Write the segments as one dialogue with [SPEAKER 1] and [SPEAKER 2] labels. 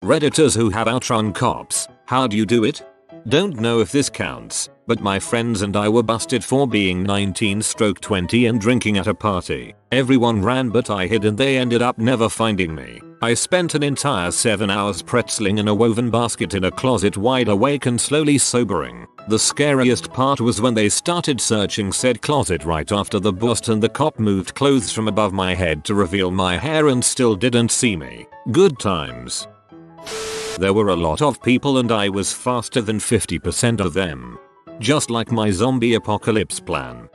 [SPEAKER 1] Redditors who have outrun cops, how do you do it? Don't know if this counts, but my friends and I were busted for being 19/20 and drinking at a party. Everyone ran but I hid and they ended up never finding me. I spent an entire 7 hours pretzeling in a woven basket in a closet, wide awake and slowly sobering. The scariest part was when they started searching said closet right after the bust and the cop moved clothes from above my head to reveal my hair and still didn't see me. Good times. There were a lot of people and I was faster than 50% of them. Just like my zombie apocalypse plan.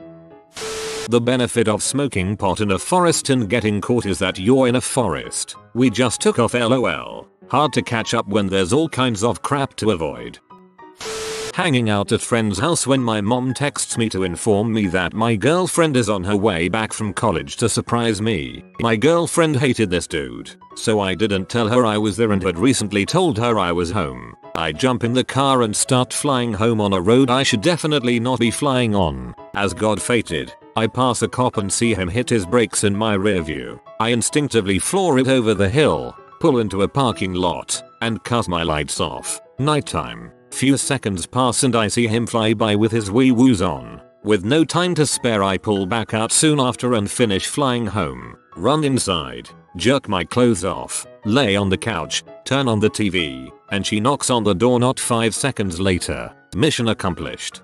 [SPEAKER 1] The benefit of smoking pot in a forest and getting caught is that you're in a forest. We just took off LOL. Hard to catch up when there's all kinds of crap to avoid. Hanging out at friend's house when my mom texts me to inform me that my girlfriend is on her way back from college to surprise me. My girlfriend hated this dude, so I didn't tell her I was there and had recently told her I was home. I jump in the car and start flying home on a road I should definitely not be flying on. As God fated, I pass a cop and see him hit his brakes in my rear view. I instinctively floor it over the hill, pull into a parking lot, and cut my lights off. Nighttime. Few seconds pass and I see him fly by with his wee-woos on. With no time to spare I pull back out soon after and finish flying home. Run inside, jerk my clothes off, lay on the couch, turn on the TV, and she knocks on the door not 5 seconds later. Mission accomplished.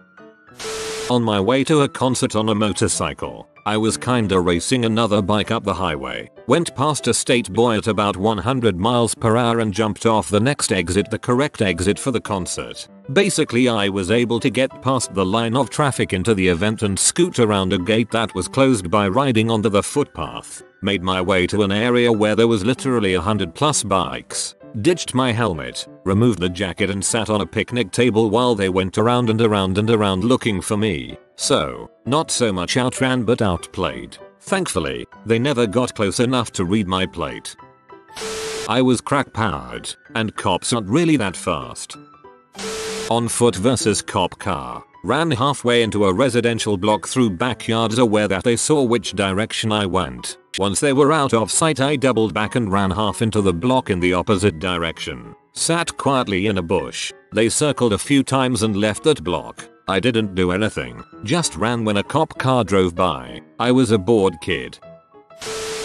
[SPEAKER 1] On my way to a concert on a motorcycle, I was kinda racing another bike up the highway, went past a state boy at about 100 miles per hour and jumped off the next exit, the correct exit for the concert. Basically I was able to get past the line of traffic into the event and scoot around a gate that was closed by riding onto the footpath. Made my way to an area where there was literally 100+ bikes. Ditched my helmet, removed the jacket and sat on a picnic table while they went around and around and around looking for me. So, not so much outran but outplayed. Thankfully, they never got close enough to read my plate. I was crack powered, and cops aren't really that fast. On foot versus cop car. Ran halfway into a residential block through backyards aware that they saw which direction I went. Once they were out of sight I doubled back and ran half into the block in the opposite direction. Sat quietly in a bush. They circled a few times and left that block. I didn't do anything, just ran when a cop car drove by. I was a bored kid.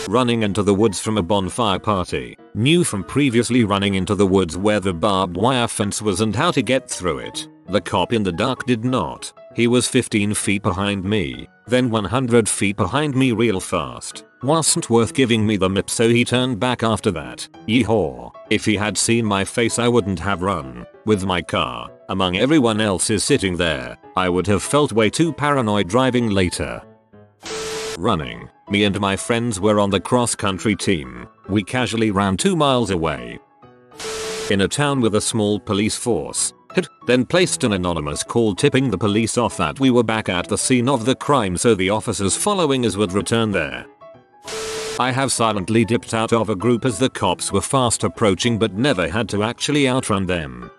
[SPEAKER 1] Running into the woods from a bonfire party. Knew from previously running into the woods where the barbed wire fence was and how to get through it. The cop in the dark did not. He was 15 feet behind me, then 100 feet behind me real fast. Wasn't worth giving me the mip so he turned back after that. Yeehaw. If he had seen my face I wouldn't have run. With my car, among everyone else's sitting there, I would have felt way too paranoid driving later. Running. Me and my friends were on the cross-country team. We casually ran 2 miles away. In a town with a small police force. Then placed an anonymous call tipping the police off that we were back at the scene of the crime so the officers following us would return there. I have silently dipped out of a group as the cops were fast approaching but never had to actually outrun them.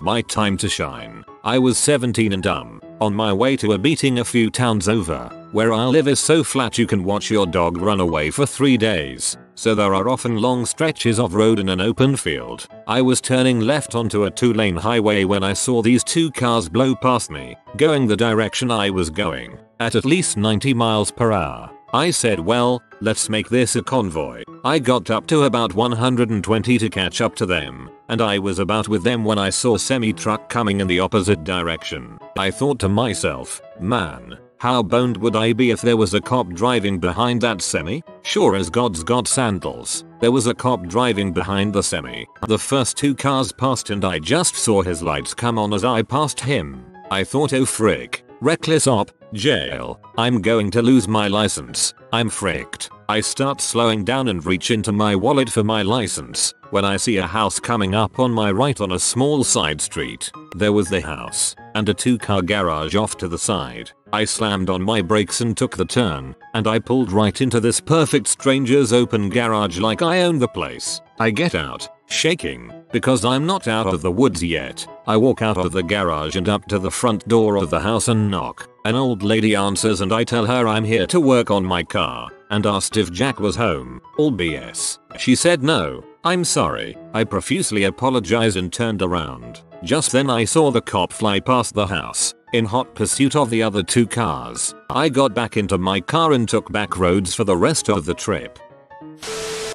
[SPEAKER 1] My time to shine. I was 17 and dumb, on my way to a meeting a few towns over. Where I live is so flat you can watch your dog run away for 3 days, so there are often long stretches of road in an open field. I was turning left onto a 2-lane highway when I saw these 2 cars blow past me, going the direction I was going, at least 90 miles per hour. I said, well, let's make this a convoy. I got up to about 120 to catch up to them, and I was about with them when I saw a semi-truck coming in the opposite direction. I thought to myself, man, how boned would I be if there was a cop driving behind that semi? Sure as God's got sandals, there was a cop driving behind the semi. The first 2 cars passed and I just saw his lights come on as I passed him. I thought, oh frick, reckless op, jail, I'm going to lose my license, I'm fricked. I start slowing down and reach into my wallet for my license, when I see a house coming up on my right on a small side street. There was the house, and a 2-car garage off to the side. I slammed on my brakes and took the turn, and I pulled right into this perfect stranger's open garage like I own the place. I get out, shaking, because I'm not out of the woods yet. I walk out of the garage and up to the front door of the house and knock. An old lady answers and I tell her I'm here to work on my car, and asked if Jack was home. All BS. She said no, I'm sorry. I profusely apologized and turned around. Just then I saw the cop fly past the house, in hot pursuit of the other 2 cars. I got back into my car and took back roads for the rest of the trip.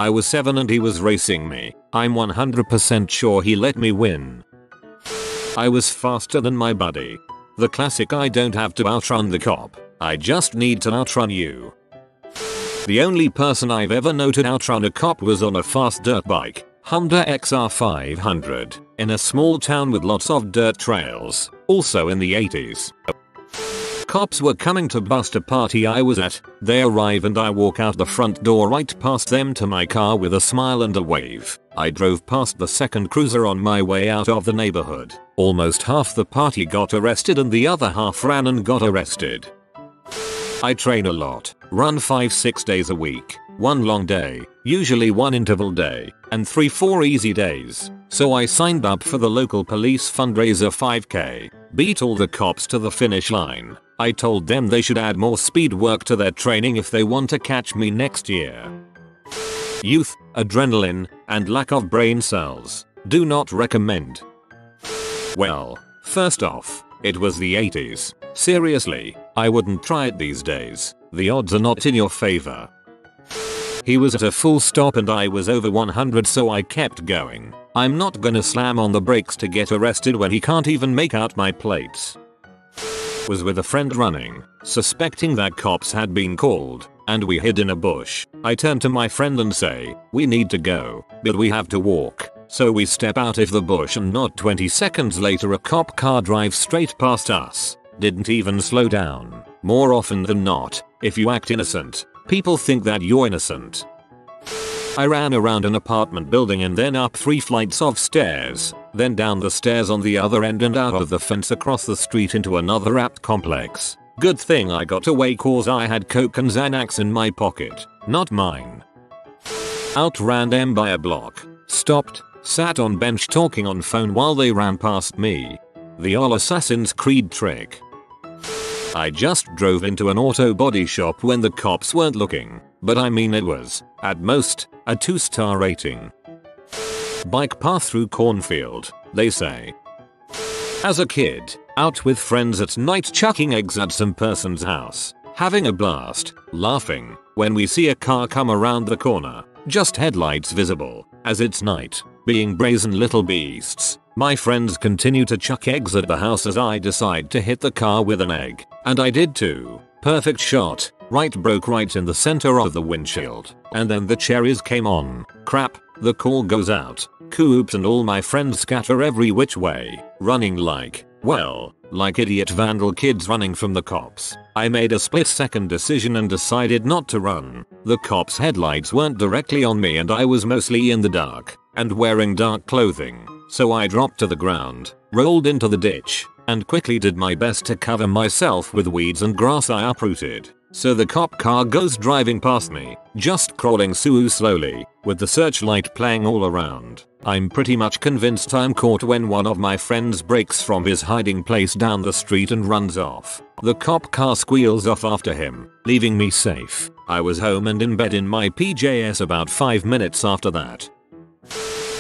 [SPEAKER 1] I was 7 and he was racing me. I'm 100% sure he let me win. I was faster than my buddy. The classic I don't have to outrun the cop, I just need to outrun you. The only person I've ever known to outrun a cop was on a fast dirt bike, Honda XR500, in a small town with lots of dirt trails, also in the 80s. Cops were coming to bust a party I was at. They arrive and I walk out the front door right past them to my car with a smile and a wave. I drove past the second cruiser on my way out of the neighborhood. Almost half the party got arrested and the other half ran and got arrested. I train a lot, run 5-6 days a week, 1 long day, usually 1 interval day, and 3-4 easy days. So I signed up for the local police fundraiser 5K, beat all the cops to the finish line. I told them they should add more speed work to their training if they want to catch me next year. Youth, adrenaline, and lack of brain cells. Do not recommend. Well, first off, it was the 80s. Seriously, I wouldn't try it these days. The odds are not in your favor. He was at a full stop and I was over 100, so I kept going. I'm not gonna slam on the brakes to get arrested when he can't even make out my plates. Was with a friend running, suspecting that cops had been called, and we hid in a bush. I turn to my friend and say, we need to go, but we have to walk. So we step out of the bush and not 20 seconds later a cop car drives straight past us. Didn't even slow down. More often than not, if you act innocent, people think that you're innocent. I ran around an apartment building and then up 3 flights of stairs, then down the stairs on the other end and out of the fence across the street into another apt complex. Good thing I got away cause I had coke and Xanax in my pocket, not mine. Outran them by a block, stopped, sat on bench talking on phone while they ran past me. The all Assassin's Creed trick. I just drove into an auto body shop when the cops weren't looking, but I mean it was, at most, a 2-star rating. Bike path through cornfield, they say. As a kid, out with friends at night chucking eggs at some person's house, having a blast, laughing, when we see a car come around the corner, just headlights visible, as it's night, being brazen little beasts. My friends continue to chuck eggs at the house as I decide to hit the car with an egg, and I did too. Perfect shot, right broke right in the center of the windshield, and then the cherries came on. Crap, the call goes out. Oops, and all my friends scatter every which way, running like, well, like idiot vandal kids running from the cops. I made a split-second decision and decided not to run. The cops' headlights weren't directly on me and I was mostly in the dark, and wearing dark clothing, so I dropped to the ground, rolled into the ditch, and quickly did my best to cover myself with weeds and grass I uprooted. So the cop car goes driving past me, just crawling so slowly, with the searchlight playing all around. I'm pretty much convinced I'm caught when one of my friends breaks from his hiding place down the street and runs off. The cop car squeals off after him, leaving me safe. I was home and in bed in my PJs about 5 minutes after that.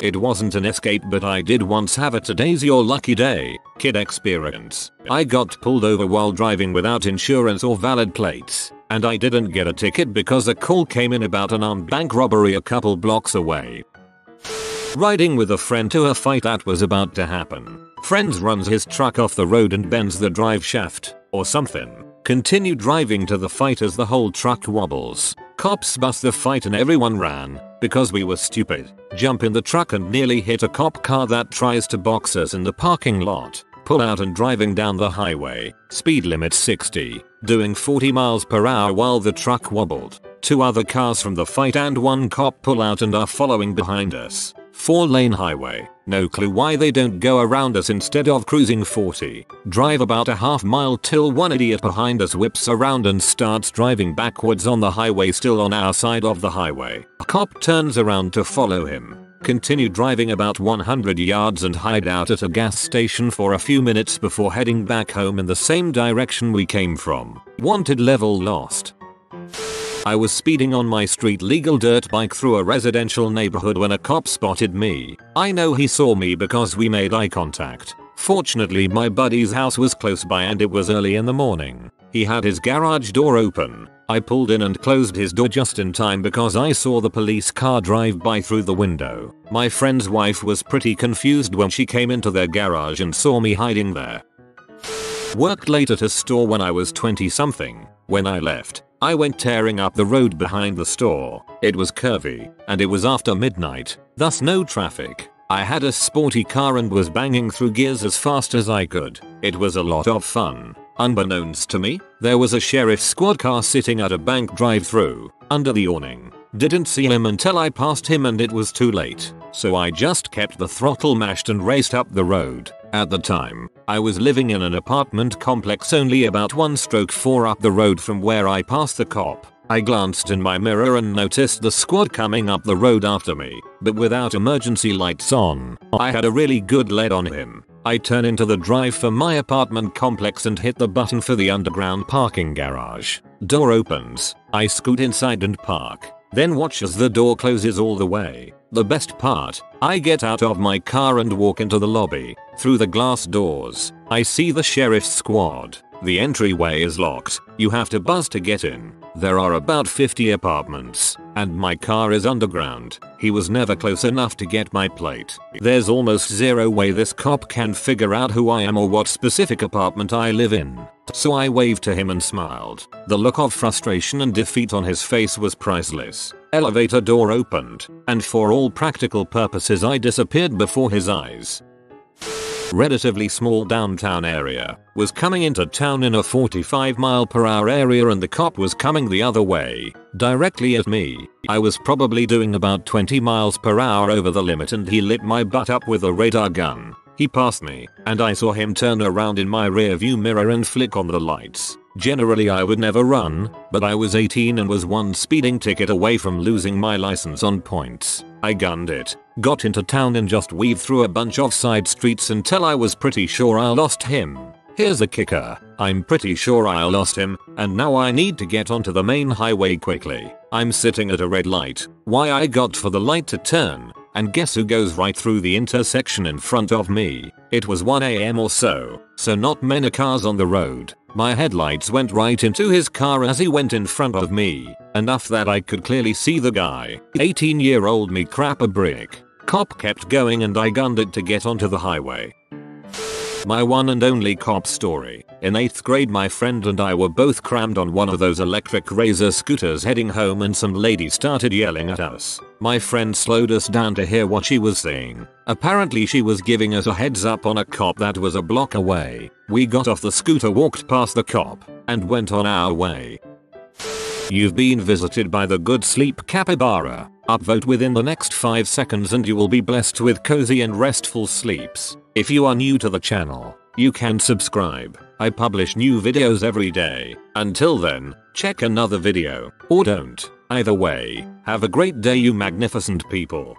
[SPEAKER 1] It wasn't an escape, but I did once have a today's your lucky day kid experience. I got pulled over while driving without insurance or valid plates, and I didn't get a ticket because a call came in about an armed bank robbery a couple blocks away. Riding with a friend to a fight that was about to happen. Friend runs his truck off the road and bends the drive shaft, or something. Continue driving to the fight as the whole truck wobbles. Cops bust the fight and everyone ran, because we were stupid. Jump in the truck and nearly hit a cop car that tries to box us in the parking lot. Pull out and driving down the highway. Speed limit 60. Doing 40 miles per hour while the truck wobbled. 2 other cars from the fight and 1 cop pull out and are following behind us. 4-lane highway. No clue why they don't go around us instead of cruising 40. Drive about a half mile till one idiot behind us whips around and starts driving backwards on the highway still on our side of the highway. A cop turns around to follow him. Continue driving about 100 yards and hide out at a gas station for a few minutes before heading back home in the same direction we came from. Wanted level lost. I was speeding on my street legal dirt bike through a residential neighborhood when a cop spotted me. I know he saw me because we made eye contact. Fortunately, my buddy's house was close by and it was early in the morning. He had his garage door open. I pulled in and closed his door just in time because I saw the police car drive by through the window. My friend's wife was pretty confused when she came into their garage and saw me hiding there. Worked late at a store when I was 20 something. When I left, I went tearing up the road behind the store. It was curvy, and it was after midnight, thus no traffic. I had a sporty car and was banging through gears as fast as I could. It was a lot of fun. Unbeknownst to me, there was a sheriff's squad car sitting at a bank drive-thru, under the awning. Didn't see him until I passed him and it was too late, so I just kept the throttle mashed and raced up the road. At the time, I was living in an apartment complex only about 1/4 up the road from where I passed the cop. I glanced in my mirror and noticed the squad coming up the road after me, but without emergency lights on. I had a really good lead on him. I turn into the drive for my apartment complex and hit the button for the underground parking garage. Door opens. I scoot inside and park, then watch as the door closes all the way. The best part, I get out of my car and walk into the lobby. Through the glass doors, I see the sheriff's squad. The entryway is locked. You have to buzz to get in. There are about 50 apartments, and my car is underground. He was never close enough to get my plate. There's almost zero way this cop can figure out who I am or what specific apartment I live in. So I waved to him and smiled. The look of frustration and defeat on his face was priceless. Elevator door opened, and for all practical purposes I disappeared before his eyes. Relatively small downtown area, was coming into town in a 45-mile-per-hour area and the cop was coming the other way, directly at me. I was probably doing about 20 miles per hour over the limit and he lit my butt up with a radar gun. He passed me, and I saw him turn around in my rearview mirror and flick on the lights. Generally I would never run, but I was 18 and was one speeding ticket away from losing my license on points. I gunned it, got into town and just weaved through a bunch of side streets until I was pretty sure I lost him. Here's the kicker, I'm pretty sure I lost him, and now I need to get onto the main highway quickly. I'm sitting at a red light. Why I got for the light to turn, and guess who goes right through the intersection in front of me? It was 1 AM or so not many cars on the road. My headlights went right into his car as he went in front of me, enough that I could clearly see the guy. 18-year-old me crap a brick. Cop kept going and I gunned it to get onto the highway. My one and only cop story. In 8th grade my friend and I were both crammed on one of those electric razor scooters heading home and some lady started yelling at us. My friend slowed us down to hear what she was saying. Apparently she was giving us a heads up on a cop that was a block away. We got off the scooter, walked past the cop, and went on our way. You've been visited by the good sleep capybara. Upvote within the next 5 seconds and you will be blessed with cozy and restful sleeps. If you are new to the channel, you can subscribe. I publish new videos every day. Until then, check another video, or don't. Either way, have a great day you magnificent people.